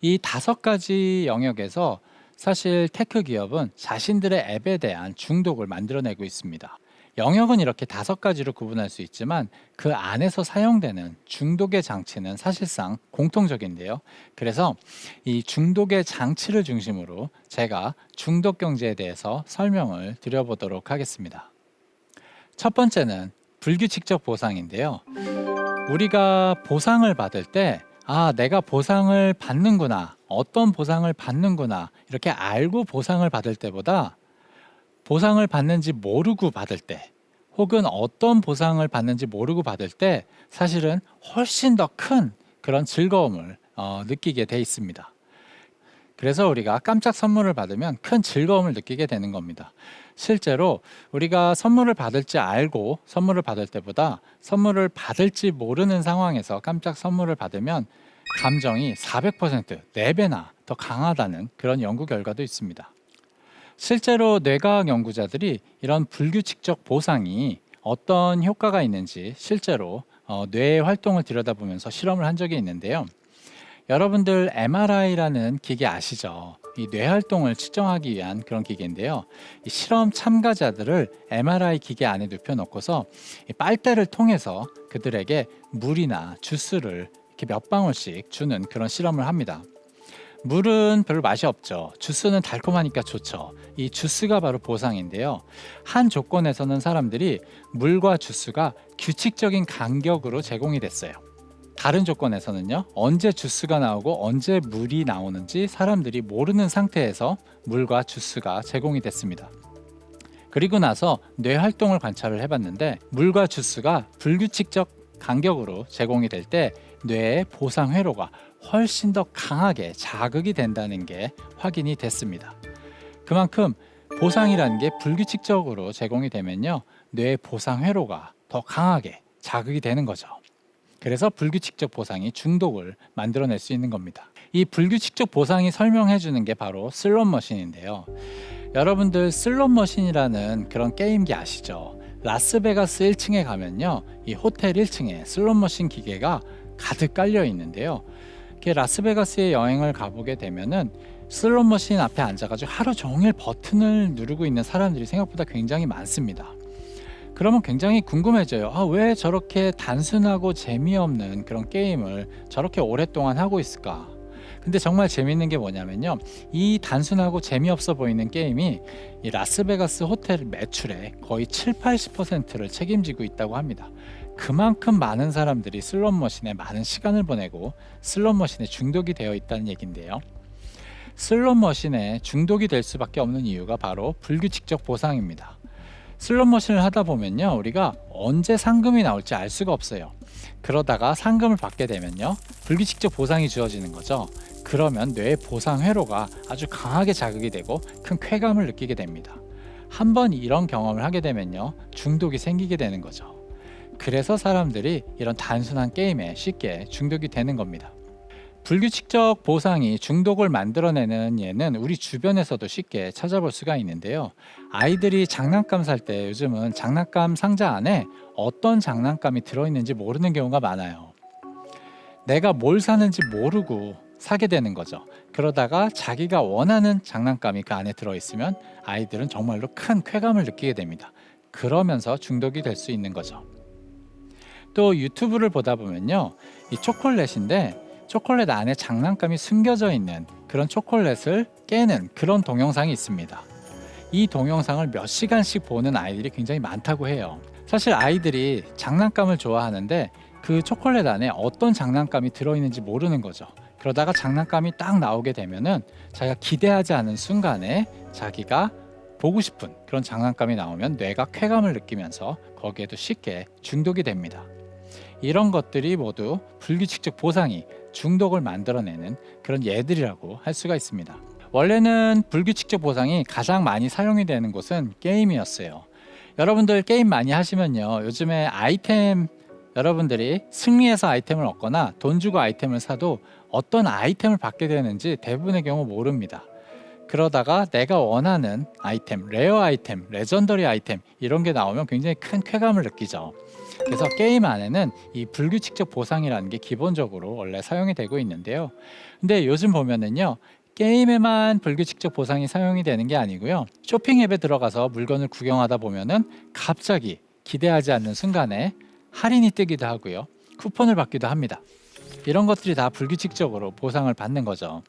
이 5가지 영역에서 사실 테크 기업은 자신들의 앱에 대한 중독을 만들어내고 있습니다. 영역은 이렇게 5가지로 구분할 수 있지만 그 안에서 사용되는 중독의 장치는 사실상 공통적인데요. 그래서 이 중독의 장치를 중심으로 제가 중독 경제에 대해서 설명을 드려보도록 하겠습니다. 첫 번째는 불규칙적 보상인데요. 우리가 보상을 받을 때 내가 보상을 받는구나, 어떤 보상을 받는구나, 이렇게 알고 보상을 받을 때보다 보상을 받는지 모르고 받을 때, 혹은 어떤 보상을 받는지 모르고 받을 때 사실은 훨씬 더 큰 그런 즐거움을 느끼게 돼 있습니다. 그래서 우리가 깜짝 선물을 받으면 큰 즐거움을 느끼게 되는 겁니다. 실제로 우리가 선물을 받을지 알고 선물을 받을 때보다 선물을 받을지 모르는 상황에서 깜짝 선물을 받으면 감정이 400%, 4배나 더 강하다는 그런 연구 결과도 있습니다. 실제로 뇌과학 연구자들이 이런 불규칙적 보상이 어떤 효과가 있는지 실제로 뇌의 활동을 들여다보면서 실험을 한 적이 있는데요. 여러분들 MRI라는 기계 아시죠? 이 뇌 활동을 측정하기 위한 그런 기계인데요. 이 실험 참가자들을 MRI 기계 안에 눕혀놓고서 이 빨대를 통해서 그들에게 물이나 주스를 이렇게 몇 방울씩 주는 그런 실험을 합니다. 물은 별로 맛이 없죠. 주스는 달콤하니까 좋죠. 이 주스가 바로 보상인데요. 한 조건에서는 사람들이 물과 주스가 규칙적인 간격으로 제공이 됐어요. 다른 조건에서는요, 언제 주스가 나오고 언제 물이 나오는지 사람들이 모르는 상태에서 물과 주스가 제공이 됐습니다. 그리고 나서 뇌 활동을 관찰을 해봤는데 물과 주스가 불규칙적 간격으로 제공이 될 때 뇌의 보상 회로가 훨씬 더 강하게 자극이 된다는 게 확인이 됐습니다. 그만큼 보상이라는 게 불규칙적으로 제공이 되면요, 뇌의 보상 회로가 더 강하게 자극이 되는 거죠. 그래서 불규칙적 보상이 중독을 만들어낼 수 있는 겁니다. 이 불규칙적 보상이 설명해 주는 게 바로 슬롯머신인데요. 여러분들 슬롯머신이라는 그런 게임기 아시죠? 라스베가스 1층에 가면요, 이 호텔 1층에 슬롯머신 기계가 가득 깔려 있는데요. 이렇게 라스베가스에 여행을 가보게 되면은 슬롯머신 앞에 앉아가지고 하루 종일 버튼을 누르고 있는 사람들이 생각보다 굉장히 많습니다. 그러면 굉장히 궁금해져요. 왜 저렇게 단순하고 재미없는 그런 게임을 저렇게 오랫동안 하고 있을까? 근데 정말 재밌는 게 뭐냐면요, 이 단순하고 재미없어 보이는 게임이 이 라스베가스 호텔 매출의 거의 70~80%를 책임지고 있다고 합니다. 그만큼 많은 사람들이 슬롯머신에 많은 시간을 보내고 슬롯머신에 중독이 되어 있다는 얘기인데요. 슬롯머신에 중독이 될 수밖에 없는 이유가 바로 불규칙적 보상입니다. 슬롯머신을 하다 보면요, 우리가 언제 상금이 나올지 알 수가 없어요. 그러다가 상금을 받게 되면요, 불규칙적 보상이 주어지는 거죠. 그러면 뇌의 보상 회로가 아주 강하게 자극이 되고 큰 쾌감을 느끼게 됩니다. 한번 이런 경험을 하게 되면요, 중독이 생기게 되는 거죠. 그래서 사람들이 이런 단순한 게임에 쉽게 중독이 되는 겁니다. 불규칙적 보상이 중독을 만들어내는 예는 우리 주변에서도 쉽게 찾아볼 수가 있는데요. 아이들이 장난감 살 때 요즘은 장난감 상자 안에 어떤 장난감이 들어있는지 모르는 경우가 많아요. 내가 뭘 사는지 모르고 사게 되는 거죠. 그러다가 자기가 원하는 장난감이 그 안에 들어있으면 아이들은 정말로 큰 쾌감을 느끼게 됩니다. 그러면서 중독이 될 수 있는 거죠. 또 유튜브를 보다 보면요, 이 초콜릿인데 초콜릿 안에 장난감이 숨겨져 있는 그런 초콜릿을 깨는 그런 동영상이 있습니다. 이 동영상을 몇 시간씩 보는 아이들이 굉장히 많다고 해요. 사실 아이들이 장난감을 좋아하는데 그 초콜릿 안에 어떤 장난감이 들어있는지 모르는 거죠. 그러다가 장난감이 딱 나오게 되면은 자기가 기대하지 않은 순간에 자기가 보고 싶은 그런 장난감이 나오면 뇌가 쾌감을 느끼면서 거기에도 쉽게 중독이 됩니다. 이런 것들이 모두 불규칙적 보상이 중독을 만들어내는 그런 예들이라고 할 수가 있습니다. 원래는 불규칙적 보상이 가장 많이 사용이 되는 곳은 게임이었어요. 여러분들 게임 많이 하시면요, 요즘에 아이템, 여러분들이 승리해서 아이템을 얻거나 돈 주고 아이템을 사도 어떤 아이템을 받게 되는지 대부분의 경우 모릅니다. 그러다가 내가 원하는 아이템, 레어 아이템, 레전더리 아이템 이런 게 나오면 굉장히 큰 쾌감을 느끼죠. 그래서 게임 안에는 이 불규칙적 보상이라는 게 기본적으로 원래 사용이 되고 있는데요. 근데 요즘 보면은요, 게임에만 불규칙적 보상이 사용이 되는 게 아니고요, 쇼핑 앱에 들어가서 물건을 구경하다 보면은 갑자기 기대하지 않는 순간에 할인이 뜨기도 하고요, 쿠폰을 받기도 합니다. 이런 것들이 다 불규칙적으로 보상을 받는 거죠.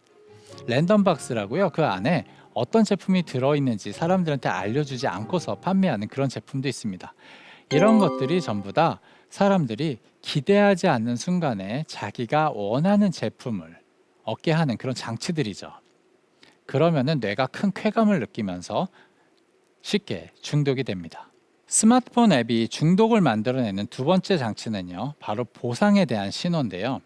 랜덤 박스라고요, 그 안에 어떤 제품이 들어있는지 사람들한테 알려주지 않고서 판매하는 그런 제품도 있습니다. 이런 것들이 전부 다 사람들이 기대하지 않는 순간에 자기가 원하는 제품을 얻게 하는 그런 장치들이죠. 그러면은 뇌가 큰 쾌감을 느끼면서 쉽게 중독이 됩니다. 스마트폰 앱이 중독을 만들어내는 두 번째 장치는요, 바로 보상에 대한 신호인데요.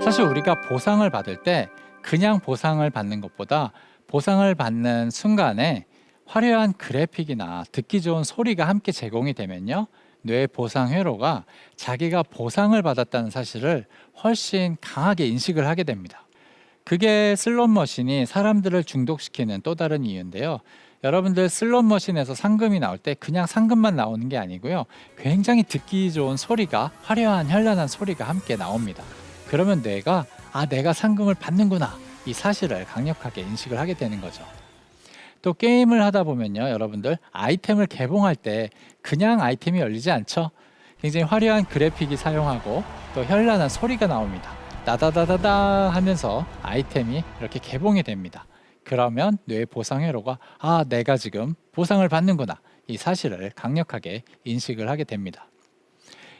사실 우리가 보상을 받을 때 그냥 보상을 받는 것보다 보상을 받는 순간에 화려한 그래픽이나 듣기 좋은 소리가 함께 제공이 되면요, 뇌 보상 회로가 자기가 보상을 받았다는 사실을 훨씬 강하게 인식을 하게 됩니다. 그게 슬롯머신이 사람들을 중독시키는 또 다른 이유인데요. 여러분들 슬롯머신에서 상금이 나올 때 그냥 상금만 나오는 게 아니고요, 굉장히 듣기 좋은 소리가, 화려한 현란한 소리가 함께 나옵니다. 그러면 뇌가 내가 상금을 받는구나, 이 사실을 강력하게 인식을 하게 되는 거죠. 또 게임을 하다 보면요, 여러분들 아이템을 개봉할 때 그냥 아이템이 열리지 않죠. 굉장히 화려한 그래픽이 사용하고 또 현란한 소리가 나옵니다. 따다다다다 하면서 아이템이 이렇게 개봉이 됩니다. 그러면 뇌 보상 회로가 내가 지금 보상을 받는구나, 이 사실을 강력하게 인식을 하게 됩니다.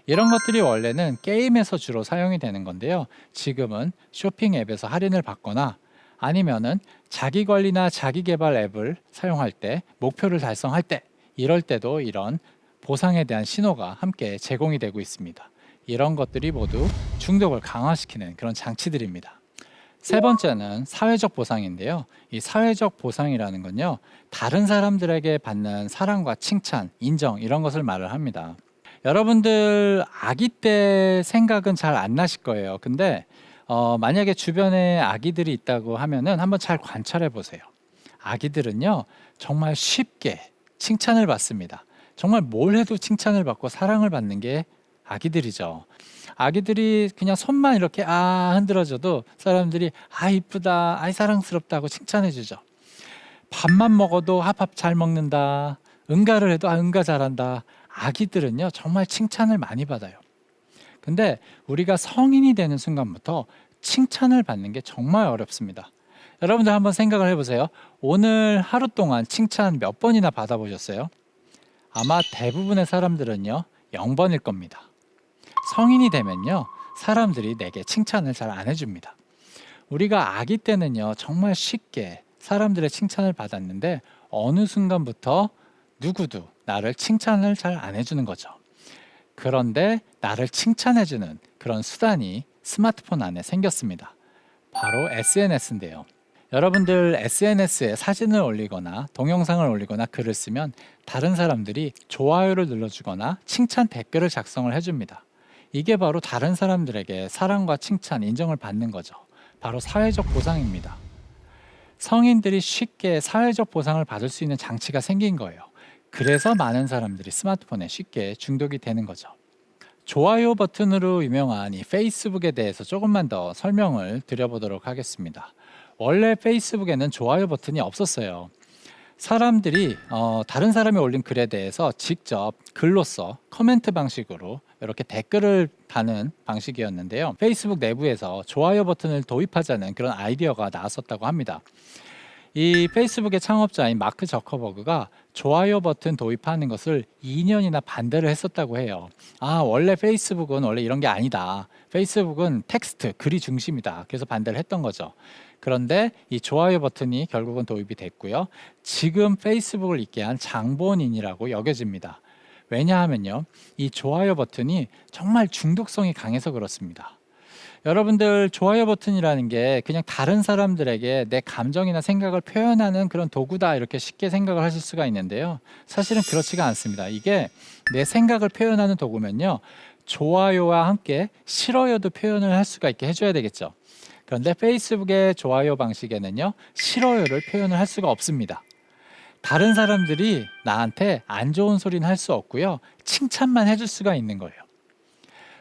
이런 것들이 원래는 게임에서 주로 사용이 되는 건데요, 지금은 쇼핑 앱에서 할인을 받거나 아니면은 자기 관리나 자기 개발 앱을 사용할 때, 목표를 달성할 때, 이럴 때도 이런 보상에 대한 신호가 함께 제공이 되고 있습니다. 이런 것들이 모두 중독을 강화시키는 그런 장치들입니다. 세 번째는 사회적 보상인데요. 이 사회적 보상이라는 건요, 다른 사람들에게 받는 사랑과 칭찬, 인정, 이런 것을 말을 합니다. 여러분들 아기 때 생각은 잘 안 나실 거예요. 근데 만약에 주변에 아기들이 있다고 하면은 한번 잘 관찰해 보세요. 아기들은요, 정말 쉽게 칭찬을 받습니다. 정말 뭘 해도 칭찬을 받고 사랑을 받는 게 아기들이죠. 아기들이 그냥 손만 이렇게 흔들어줘도 사람들이 이쁘다, 사랑스럽다고 칭찬해 주죠. 밥만 먹어도 밥 잘 먹는다, 응가를 해도 응가 잘한다. 아기들은요, 정말 칭찬을 많이 받아요. 근데 우리가 성인이 되는 순간부터 칭찬을 받는 게 정말 어렵습니다. 여러분들 한번 생각을 해보세요. 오늘 하루 동안 칭찬 몇 번이나 받아보셨어요? 아마 대부분의 사람들은요, 0번일 겁니다. 성인이 되면요, 사람들이 내게 칭찬을 잘 안 해줍니다. 우리가 아기 때는요, 정말 쉽게 사람들의 칭찬을 받았는데 어느 순간부터 누구도 나를 칭찬을 잘 안 해주는 거죠. 그런데 나를 칭찬해주는 그런 수단이 스마트폰 안에 생겼습니다. 바로 SNS인데요. 여러분들 SNS에 사진을 올리거나 동영상을 올리거나 글을 쓰면 다른 사람들이 좋아요를 눌러주거나 칭찬 댓글을 작성을 해줍니다. 이게 바로 다른 사람들에게 사랑과 칭찬, 인정을 받는 거죠. 바로 사회적 보상입니다. 성인들이 쉽게 사회적 보상을 받을 수 있는 장치가 생긴 거예요. 그래서 많은 사람들이 스마트폰에 쉽게 중독이 되는 거죠. 좋아요 버튼으로 유명한 이 페이스북에 대해서 조금만 더 설명을 드려보도록 하겠습니다. 원래 페이스북에는 좋아요 버튼이 없었어요. 사람들이 다른 사람이 올린 글에 대해서 직접 글로써 코멘트 방식으로 이렇게 댓글을 다는 방식이었는데요. 페이스북 내부에서 좋아요 버튼을 도입하자는 그런 아이디어가 나왔었다고 합니다. 이 페이스북의 창업자인 마크 저커버그가 좋아요 버튼 도입하는 것을 2년이나 반대를 했었다고 해요. 원래 페이스북은 원래 이런 게 아니다. 페이스북은 텍스트, 글이 중심이다. 그래서 반대를 했던 거죠. 그런데 이 좋아요 버튼이 결국은 도입이 됐고요. 지금 페이스북을 있게 한 장본인이라고 여겨집니다. 왜냐하면요, 이 좋아요 버튼이 정말 중독성이 강해서 그렇습니다. 여러분들 좋아요 버튼이라는 게 그냥 다른 사람들에게 내 감정이나 생각을 표현하는 그런 도구다 이렇게 쉽게 생각을 하실 수가 있는데요. 사실은 그렇지가 않습니다. 이게 내 생각을 표현하는 도구면요. 좋아요와 함께 싫어요도 표현을 할 수가 있게 해줘야 되겠죠. 그런데 페이스북의 좋아요 방식에는요. 싫어요를 표현을 할 수가 없습니다. 다른 사람들이 나한테 안 좋은 소리는 할 수 없고요. 칭찬만 해줄 수가 있는 거예요.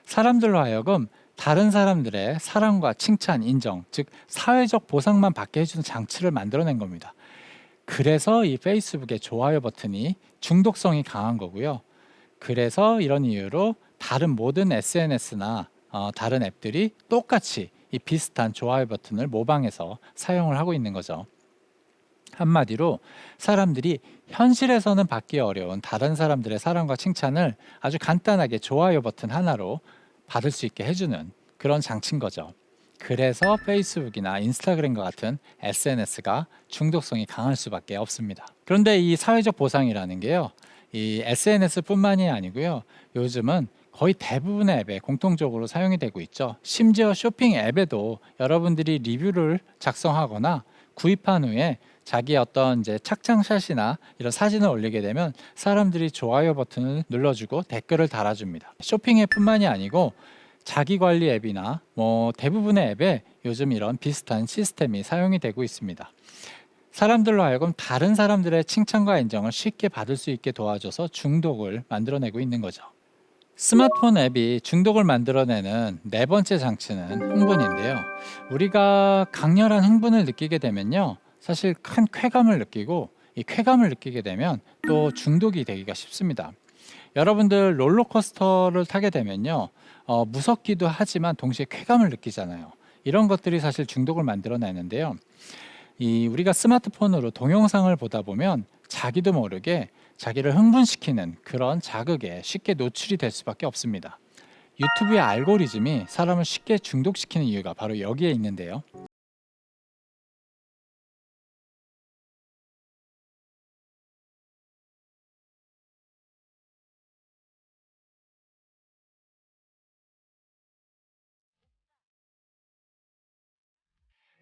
사람들로 하여금 다른 사람들의 사랑과 칭찬, 인정, 즉 사회적 보상만 받게 해주는 장치를 만들어낸 겁니다. 그래서 이 페이스북의 좋아요 버튼이 중독성이 강한 거고요. 그래서 이런 이유로 다른 모든 SNS나 다른 앱들이 똑같이 이 비슷한 좋아요 버튼을 모방해서 사용을 하고 있는 거죠. 한마디로 사람들이 현실에서는 받기 어려운 다른 사람들의 사랑과 칭찬을 아주 간단하게 좋아요 버튼 하나로 받을 수 있게 해주는 그런 장치인 거죠. 그래서 페이스북이나 인스타그램과 같은 SNS가 중독성이 강할 수밖에 없습니다. 그런데 이 사회적 보상이라는 게요, 이 SNS뿐만이 아니고요, 요즘은 거의 대부분의 앱에 공통적으로 사용이 되고 있죠. 심지어 쇼핑 앱에도 여러분들이 리뷰를 작성하거나 구입한 후에 자기 어떤 이제 착장샷이나 이런 사진을 올리게 되면 사람들이 좋아요 버튼을 눌러주고 댓글을 달아줍니다. 쇼핑 앱뿐만이 아니고 자기 관리 앱이나 대부분의 앱에 요즘 이런 비슷한 시스템이 사용이 되고 있습니다. 사람들로 하여금 다른 사람들의 칭찬과 인정을 쉽게 받을 수 있게 도와줘서 중독을 만들어내고 있는 거죠. 스마트폰 앱이 중독을 만들어내는 네 번째 장치는 흥분인데요. 우리가 강렬한 흥분을 느끼게 되면요, 사실 큰 쾌감을 느끼고 이 쾌감을 느끼게 되면 또 중독이 되기가 쉽습니다. 여러분들 롤러코스터를 타게 되면요, 무섭기도 하지만 동시에 쾌감을 느끼잖아요. 이런 것들이 사실 중독을 만들어내는데요. 우리가 스마트폰으로 동영상을 보다 보면 자기도 모르게 자기를 흥분시키는 그런 자극에 쉽게 노출이 될 수밖에 없습니다. 유튜브의 알고리즘이 사람을 쉽게 중독시키는 이유가 바로 여기에 있는데요.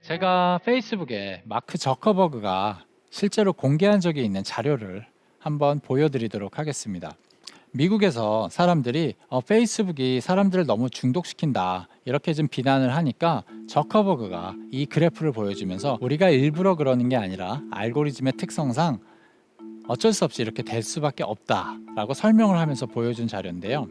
제가 페이스북에 마크 저커버그가 실제로 공개한 적이 있는 자료를 한번 보여드리도록 하겠습니다. 미국에서 사람들이 페이스북이 사람들을 너무 중독시킨다 이렇게 좀 비난을 하니까 저커버그가 이 그래프를 보여주면서 우리가 일부러 그러는 게 아니라 알고리즘의 특성상 어쩔 수 없이 이렇게 될 수밖에 없다라고 설명을 하면서 보여준 자료인데요.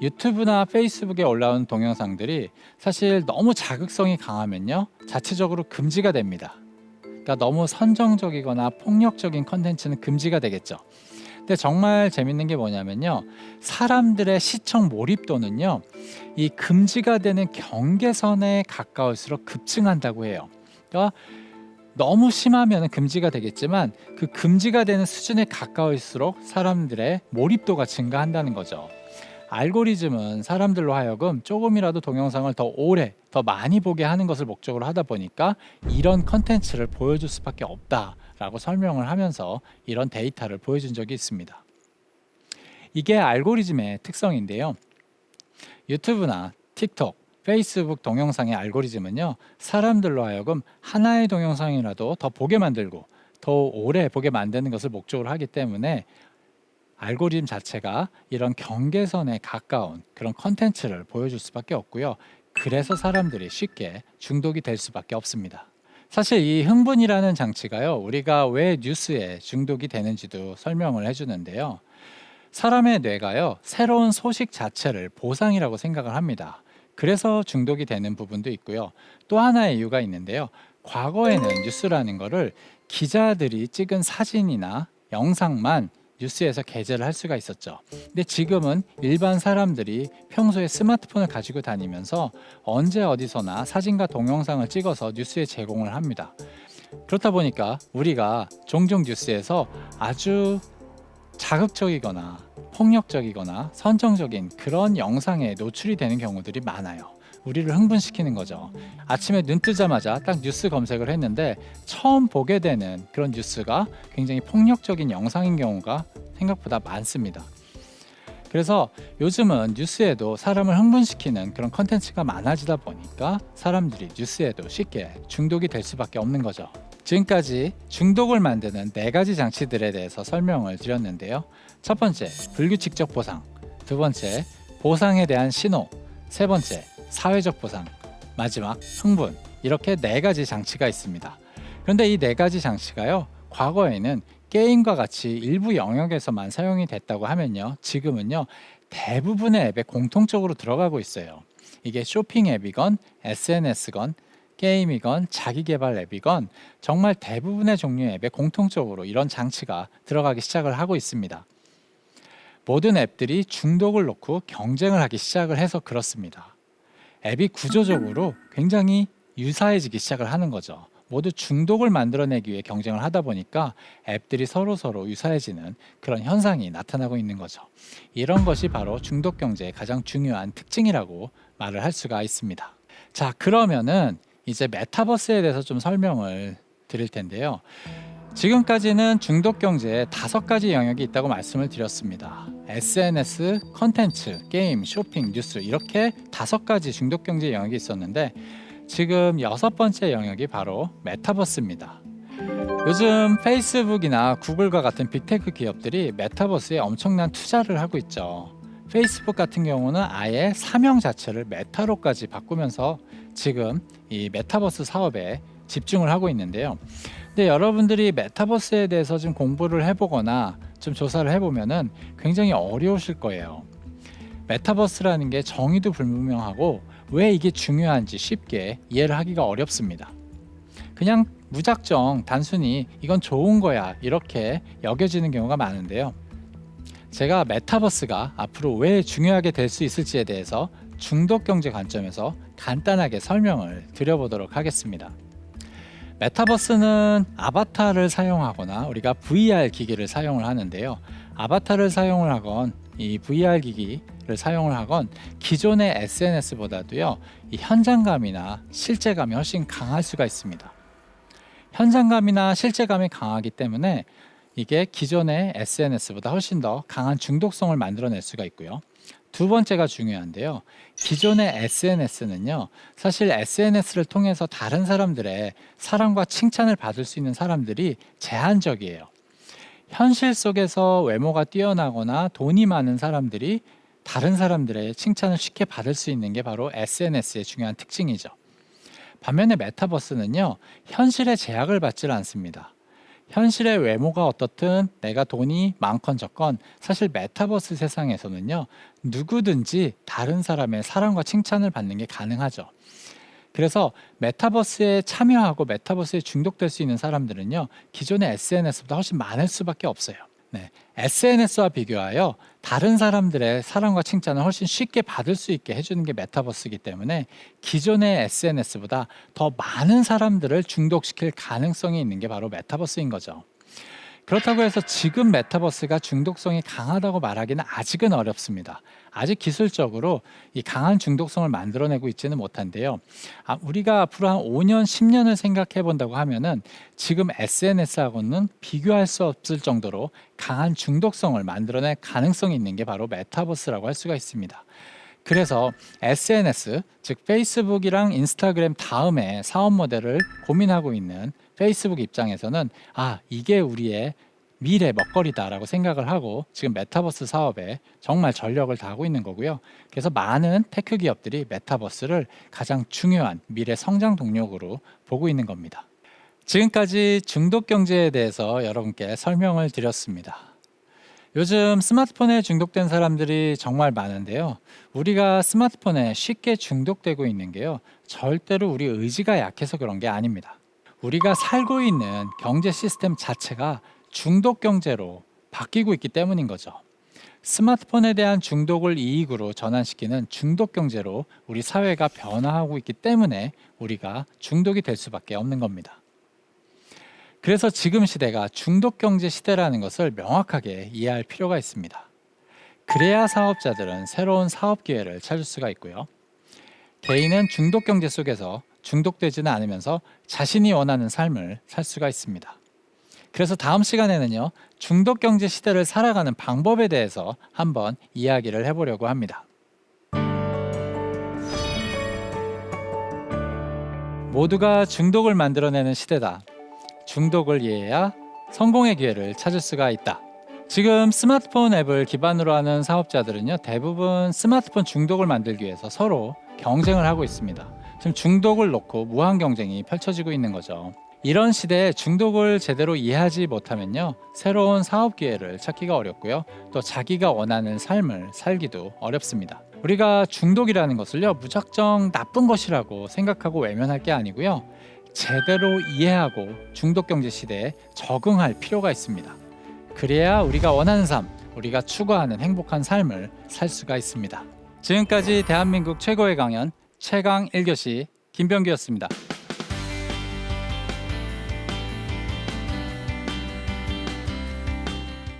유튜브나 페이스북에 올라온 동영상들이 사실 너무 자극성이 강하면요, 자체적으로 금지가 됩니다. 그러니까 너무 선정적이거나 폭력적인 컨텐츠는 금지가 되겠죠. 근데 정말 재밌는 게 뭐냐면요, 사람들의 시청 몰입도는요, 이 금지가 되는 경계선에 가까울수록 급증한다고 해요. 그러니까 너무 심하면 금지가 되겠지만 그 금지가 되는 수준에 가까울수록 사람들의 몰입도가 증가한다는 거죠. 알고리즘은 사람들로 하여금 조금이라도 동영상을 더 오래, 더 많이 보게 하는 것을 목적으로 하다 보니까 이런 컨텐츠를 보여줄 수밖에 없다라고 설명을 하면서 이런 데이터를 보여준 적이 있습니다. 이게 알고리즘의 특성인데요. 유튜브나 틱톡, 페이스북 동영상의 알고리즘은요, 사람들로 하여금 하나의 동영상이라도 더 보게 만들고 더 오래 보게 만드는 것을 목적으로 하기 때문에 알고리즘 자체가 이런 경계선에 가까운 그런 컨텐츠를 보여줄 수밖에 없고요. 그래서 사람들이 쉽게 중독이 될 수밖에 없습니다. 사실 이 흥분이라는 장치가요, 우리가 왜 뉴스에 중독이 되는지도 설명을 해주는데요. 사람의 뇌가요, 새로운 소식 자체를 보상이라고 생각을 합니다. 그래서 중독이 되는 부분도 있고요. 또 하나의 이유가 있는데요. 과거에는 뉴스라는 거를 기자들이 찍은 사진이나 영상만 뉴스에서 게재를 할 수가 있었죠. 근데 지금은 일반 사람들이 평소에 스마트폰을 가지고 다니면서 언제 어디서나 사진과 동영상을 찍어서 뉴스에 제공을 합니다. 그렇다 보니까 우리가 종종 뉴스에서 아주 자극적이거나 폭력적이거나 선정적인 그런 영상에 노출이 되는 경우들이 많아요. 우리를 흥분시키는 거죠. 아침에 눈 뜨자마자 딱 뉴스 검색을 했는데 처음 보게 되는 그런 뉴스가 굉장히 폭력적인 영상인 경우가 생각보다 많습니다. 그래서 요즘은 뉴스에도 사람을 흥분시키는 그런 컨텐츠가 많아지다 보니까 사람들이 뉴스에도 쉽게 중독이 될 수밖에 없는 거죠. 지금까지 중독을 만드는 4가지 장치들에 대해서 설명을 드렸는데요. 첫 번째, 불규칙적 보상. 두 번째, 보상에 대한 신호. 세 번째, 사회적 보상. 마지막, 흥분. 이렇게 4가지 장치가 있습니다. 그런데 이 4가지 장치가요, 과거에는 게임과 같이 일부 영역에서만 사용이 됐다고 하면요, 지금은요 대부분의 앱에 공통적으로 들어가고 있어요. 이게 쇼핑 앱이건 SNS건 게임이건 자기개발 앱이건 정말 대부분의 종류의 앱에 공통적으로 이런 장치가 들어가기 시작을 하고 있습니다. 모든 앱들이 중독을 놓고 경쟁을 하기 시작을 해서 그렇습니다. 앱이 구조적으로 굉장히 유사해지기 시작을 하는 거죠. 모두 중독을 만들어내기 위해 경쟁을 하다 보니까 앱들이 서로 유사해지는 그런 현상이 나타나고 있는 거죠. 이런 것이 바로 중독 경제의 가장 중요한 특징이라고 말을 할 수가 있습니다. 자, 그러면은 이제 메타버스에 대해서 좀 설명을 드릴 텐데요. 지금까지는 중독 경제에 5가지 영역이 있다고 말씀을 드렸습니다. SNS, 컨텐츠, 게임, 쇼핑, 뉴스 이렇게 5가지 중독 경제 영역이 있었는데 지금 6번째 영역이 바로 메타버스입니다. 요즘 페이스북이나 구글과 같은 빅테크 기업들이 메타버스에 엄청난 투자를 하고 있죠. 페이스북 같은 경우는 아예 사명 자체를 메타로까지 바꾸면서 지금 이 메타버스 사업에 집중을 하고 있는데요. 근데 여러분들이 메타버스에 대해서 좀 공부를 해보거나 좀 조사를 해보면은 굉장히 어려우실 거예요. 메타버스라는 게 정의도 불분명하고 왜 이게 중요한지 쉽게 이해를 하기가 어렵습니다. 그냥 무작정 단순히 이건 좋은 거야 이렇게 여겨지는 경우가 많은데요. 제가 메타버스가 앞으로 왜 중요하게 될 수 있을지에 대해서 중독 경제 관점에서 간단하게 설명을 드려보도록 하겠습니다. 메타버스는 아바타를 사용하거나 우리가 VR 기기를 사용을 하는데요. 아바타를 사용을 하건 이 VR 기기를 사용을 하건 기존의 SNS보다도요, 이 현장감이나 실제감이 훨씬 강할 수가 있습니다. 현장감이나 실제감이 강하기 때문에 이게 기존의 SNS보다 훨씬 더 강한 중독성을 만들어낼 수가 있고요. 두 번째가 중요한데요. 기존의 SNS는요, 사실 SNS를 통해서 다른 사람들의 사랑과 칭찬을 받을 수 있는 사람들이 제한적이에요. 현실 속에서 외모가 뛰어나거나 돈이 많은 사람들이 다른 사람들의 칭찬을 쉽게 받을 수 있는 게 바로 SNS의 중요한 특징이죠. 반면에 메타버스는요, 현실의 제약을 받지 않습니다. 현실의 외모가 어떻든 내가 돈이 많건 적건 사실 메타버스 세상에서는요, 누구든지 다른 사람의 사랑과 칭찬을 받는 게 가능하죠. 그래서 메타버스에 참여하고 메타버스에 중독될 수 있는 사람들은요, 기존의 SNS보다 훨씬 많을 수밖에 없어요. SNS와 비교하여 다른 사람들의 사랑과 칭찬을 훨씬 쉽게 받을 수 있게 해주는 게 메타버스이기 때문에 기존의 SNS보다 더 많은 사람들을 중독시킬 가능성이 있는 게 바로 메타버스인 거죠. 그렇다고 해서 지금 메타버스가 중독성이 강하다고 말하기는 아직은 어렵습니다. 아직 기술적으로 이 강한 중독성을 만들어내고 있지는 못한데요. 우리가 앞으로 한 5년, 10년을 생각해 본다고 하면은 지금 SNS하고는 비교할 수 없을 정도로 강한 중독성을 만들어낼 가능성이 있는 게 바로 메타버스라고 할 수가 있습니다. 그래서 SNS, 즉 페이스북이랑 인스타그램 다음에 사업 모델을 고민하고 있는 페이스북 입장에서는 이게 우리의 미래 먹거리다라고 생각을 하고 지금 메타버스 사업에 정말 전력을 다하고 있는 거고요. 그래서 많은 테크 기업들이 메타버스를 가장 중요한 미래 성장 동력으로 보고 있는 겁니다. 지금까지 중독 경제에 대해서 여러분께 설명을 드렸습니다. 요즘 스마트폰에 중독된 사람들이 정말 많은데요. 우리가 스마트폰에 쉽게 중독되고 있는 게요, 절대로 우리 의지가 약해서 그런 게 아닙니다. 우리가 살고 있는 경제 시스템 자체가 중독 경제로 바뀌고 있기 때문인 거죠. 스마트폰에 대한 중독을 이익으로 전환시키는 중독 경제로 우리 사회가 변화하고 있기 때문에 우리가 중독이 될 수밖에 없는 겁니다. 그래서 지금 시대가 중독 경제 시대라는 것을 명확하게 이해할 필요가 있습니다. 그래야 사업자들은 새로운 사업 기회를 찾을 수가 있고요. 개인은 중독 경제 속에서 중독되지는 않으면서 자신이 원하는 삶을 살 수가 있습니다. 그래서 다음 시간에는요, 중독 경제 시대를 살아가는 방법에 대해서 한번 이야기를 해보려고 합니다. 모두가 중독을 만들어내는 시대다. 중독을 이해해야 성공의 기회를 찾을 수가 있다. 지금 스마트폰 앱을 기반으로 하는 사업자들은요, 대부분 스마트폰 중독을 만들기 위해서 서로 경쟁을 하고 있습니다. 지금 중독을 놓고 무한 경쟁이 펼쳐지고 있는 거죠. 이런 시대에 중독을 제대로 이해하지 못하면요, 새로운 사업 기회를 찾기가 어렵고요, 또 자기가 원하는 삶을 살기도 어렵습니다. 우리가 중독이라는 것을요, 무작정 나쁜 것이라고 생각하고 외면할 게 아니고요, 제대로 이해하고 중독 경제 시대에 적응할 필요가 있습니다. 그래야 우리가 원하는 삶, 우리가 추구하는 행복한 삶을 살 수가 있습니다. 지금까지 대한민국 최고의 강연 최강 1교시 김병규였습니다.